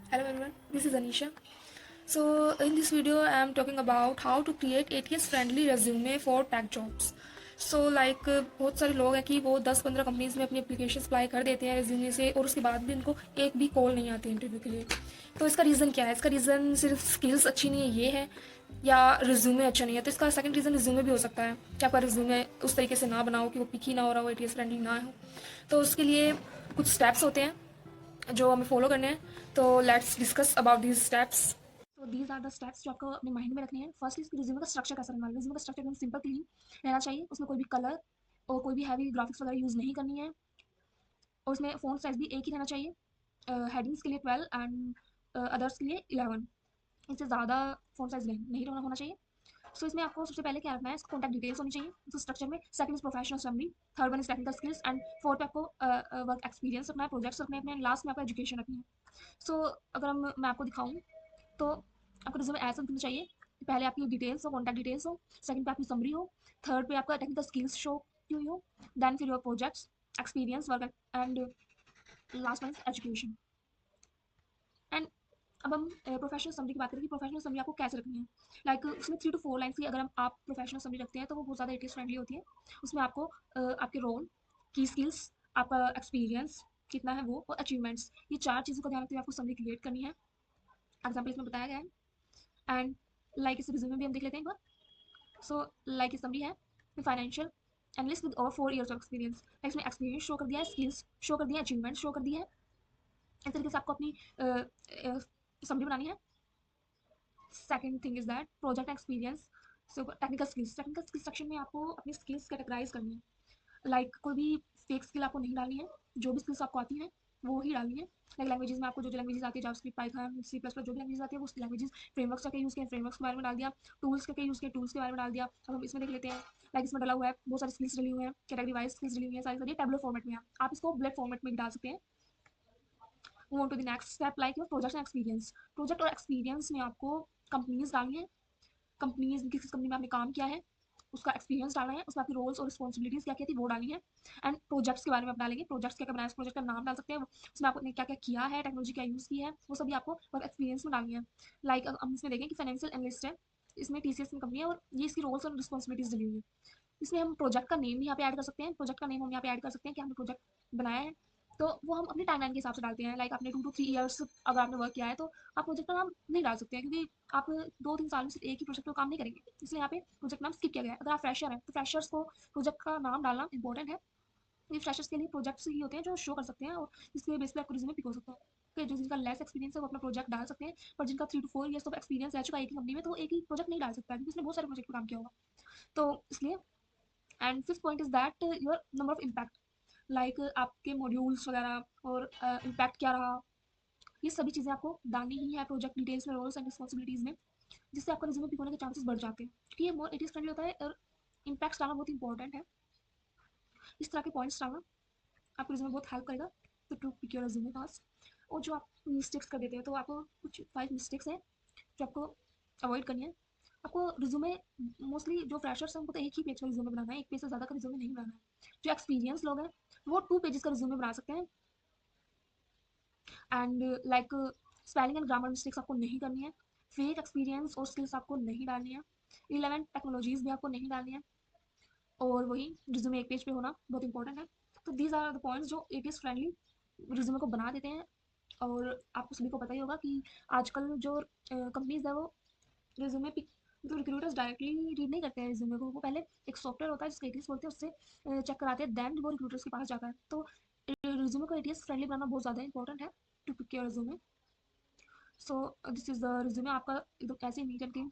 Hello everyone, this is Anisha. So in this video I am talking about how to create ATS friendly resume for tech jobs. बहुत सारे लोग हैं कि वो 10-15 companies में अपनी एप्लीकेशन अप्लाई कर देते हैं रेज्यूमे से और उसके बाद भी उनको एक भी कॉल नहीं आती इंटरव्यू के लिए। तो इसका रीज़न क्या है? इसका रीज़न सिर्फ स्किल्स अच्छी नहीं है ये है, या रिज्यूमे अच्छा नहीं है। तो इसका सेकंड रीज़न रिज्यूमे भी हो सकता है कि आपका रिज्यूमे उस तरीके से ना बनाओ कि वो पिकी ना हो रहा हो, ATS फ्रेंडली ना हो। तो उसके लिए कुछ स्टेप्स होते हैं जो हमें फॉलो करने हैं। तो let's discuss about these steps. तो दीज आर द स्टेप्स जो आपको अपने माइंड में रखने हैं। फर्स्टली इसकी रिज्यूमे का स्ट्रक्चर कैसा रहना है। रिज्यूमे का स्ट्रक्चर एकदम सिंपल क्लीन रहना चाहिए, उसमें कोई भी कलर और कोई भी हैवी ग्राफिक्स वगैरह यूज़ नहीं करनी है, और उसमें फ़ॉन्ट साइज़ भी एक ही रहना चाहिए। हेडिंग्स के लिए 12 एंड अदर्स के लिए 11, इससे ज़्यादा फ़ॉन्ट साइज़ नहीं होना चाहिए। सो इसमें आपको सबसे पहले क्या रखना है, इसको कॉन्टैक्ट डिटेल्स होनी चाहिए तो स्ट्रक्चर में। Second is professional summary, third one is technical skills, and fourth पे आपको वर्क एक्सपीरियंस रखना है, प्रोजेक्ट्स रखने हैं अपने, लास्ट में आपको एजुकेशन रखनी है। सो अगर मैं आपको दिखाऊँ तो आपको रिज्यूमे ऐसा दिखना चाहिए। पहले आपकी डिटेल्स हो, कॉन्टैक्ट डिटेल्स हो, सेकंड पे आपकी समरी हो, थर्ड पे आपका टेक्निकल स्किल्स शो की हुई हो, देन फिर your projects, experience, work and last one is education. And अब हम प्रोफेशनल समरी की बात करें कि प्रोफेशनल समरी आपको कैसे रखनी है। उसमें 3 to 4 लाइन्स की अगर आप प्रोफेशनल समरी रखते हैं तो वो बहुत ज़्यादा एटीएस फ्रेंडली होती है। उसमें आपको आपके रोल, की स्किल्स, आपका एक्सपीरियंस कितना है वो, और अचीवमेंट्स, ये 4 चीज़ों का ध्यान रखते हुए आपको समरी क्रिएट करनी है। एग्जाम्पल इसमें बताया गया है। एंड इस रिज्यूमे भी हम देख लेते हैं एक बार। सो इस समरी है, financial analyst with over 4 years of experience. इसमें एक्सपीरियंस शो कर दिया है, स्किल्स शो कर दिया है, अचीवमेंट शो कर दिया है। इस तरीके से आपको अपनी समरी बनानी है। Second thing is that project experience. So technical skills section में आपको अपनी स्किल्स कैटेगराइज करनी है। कोई भी फेक स्किल आपको नहीं डालनी है, जो भी स्किल्स आपको आती हैं वो ही डालनी है। लैंग्वेजेस में आपको जो लैंग्वेजेस आती है, JavaScript, Python, C plus plus, जो भी लैंग्वेजेस आती है वो लैंग्वेजेस, फ्रेमवर्क्स क्या यूज़ किए, फ्रेमवर्क्स के बारे में डाल दिया, टूल्स क्या यूज़ किए, टूल्स के बारे में डाल दिया। अब हम इसमें देख लेते हैं। इसमें डला हुआ है, बहुत सारी स्किल्स डली हुई हैं, कैटेगरी वाइज स्किल्स डली हुई हैं, सारी सारी टेबलर फॉर्मेट में है। आप इसको बुलेट फॉर्मेट में भी डाल सकते हैं। Move on to the next step, your project and experience. Project और एक्सपीरियंस में आपको कंपनीज डालनी है, कंपनीज किस कंपनी में आपने काम किया है उसका एक्सपीरियंस डालना है, उसमें आपकी रोल्स और रिस्पॉन्सिबिलिटीज क्या क्या थी वो डालनी है। एंड प्रोजेक्ट्स के बारे में आप डालेंगे, प्रोजेक्ट्स क्या क्या बनाया, प्रोजेक्ट का नाम डाल सकते हैं, उसमें आपने क्या क्या किया है, टेक्नोलॉजी क्या यूज़ की है, वो सभी आपको वर्क एक्सपीरियंस में डालनी है। हम इसमें देखें कि फाइनेंशियल एनालिस्ट है, इसमें TCS की कंपनी है और ये इसकी रोल्स और रिस्पॉन्सिबिलिटीज डली हुई है। इसमें हम प्रोजेक्ट का नेम भी यहाँ पे ऐड कर सकते हैं, प्रोजेक्ट का नेम हम यहाँ पे ऐड कर सकते हैं कि हमने प्रोजेक्ट बनाया है। तो वो हम अपनी टाइमलाइन के हिसाब से डालते हैं। आपने 2 to 3 years अगर आपने वर्क किया है तो आप प्रोजेक्ट का नाम नहीं डाल सकते हैं, क्योंकि आप 2-3 साल में सिर्फ एक ही प्रोजेक्ट पर काम नहीं करेंगे, इसलिए यहाँ पे प्रोजेक्ट नाम स्किप किया गया है। अगर आप फ्रेशर हैं तो फ्रेशर्स को प्रोजेक्ट का नाम डालना इंपॉर्टेंट है। ये फ्रेशर्स के लिए प्रोजेक्ट्स ही होते हैं जो शो कर सकते हैं और इसके बेस पे आपको रिज्यूमे पिक हो सकता है। कि जो जिनका लेस एक्सपीरियंस है वो अपना प्रोजेक्ट डाल सकते हैं, पर जिनका 3 to 4 years ऑफ एक्सपीरियंस रह चुका है एक ही कंपनी में तो वो एक ही प्रोजेक्ट नहीं डाल सकता है, क्योंकि उसने बहुत सारे प्रोजेक्ट पर काम किया होगा। तो इसलिए and fifth point is that your number of impact. आपके मॉड्यूल्स वगैरह और इम्पैक्ट क्या रहा, ये सभी चीज़ें आपको डालनी ही है प्रोजेक्ट डिटेल्स में, रोल्स एंड रिस्पॉन्सिबिलिटीज़ में, जिससे आपका रिज्यूमे पिक होने के चांसेस बढ़ जाते हैं, क्योंकि ये मोर इट इज़ फ्रेंडली होता है और इम्पैक्ट्स डालना बहुत इंपॉर्टेंट है। इस तरह के पॉइंट्स डालना आपको रिज्यूमे बहुत हेल्प करेगा to pick your resume fast. और जो आप मिस्टेक्स कर देते हैं, तो आपको कुछ 5 मिस्टेक्स हैं जो आपको अवॉइड करनी है। आपको रिज्यूमे मोस्टली जो फ्रेशर्स हैं उनको तो एक ही पेज का रिज्यूमे बनाना है, एक पेज से ज़्यादा का रिज्यूमे नहीं बनाना है। जो एक्सपीरियंस लोग हैं वो 2 पेजेस का रिज्यूमे बना सकते हैं। And spelling and grammar mistakes आपको नहीं करनी है, फेक एक्सपीरियंस और स्किल्स आपको नहीं डालनी है, रिलेवेंट टेक्नोलॉजीज भी आपको नहीं डालनी है, और वही रिज्यूमे एक पेज पे होना बहुत इंपॉर्टेंट है। तो दीज आर द पॉइंट्स जो एटीएस फ्रेंडली रिज्यूमे को बना देते हैं। और आपको सभी को पता ही होगा कि आजकल जो कंपनीज है वो रिज्यूमे पिक, तो रिक्रूटर्स डायरेक्टली रीड नहीं करते हैं रिज्यूमे को, वो पहले एक सॉफ्टवेयर होता है जिसको एटीएस बोलते हैं, उससे चेक कराते हैं, देन वो रिक्रूटर्स के पास जाता है। तो रिज्यूमे को एटीएस फ्रेंडली बनाना बहुत ज़्यादा इंपॉर्टेंट है to pick your resume. So this is the resume, आपका एकदम ऐसे नीट एंड क्लीन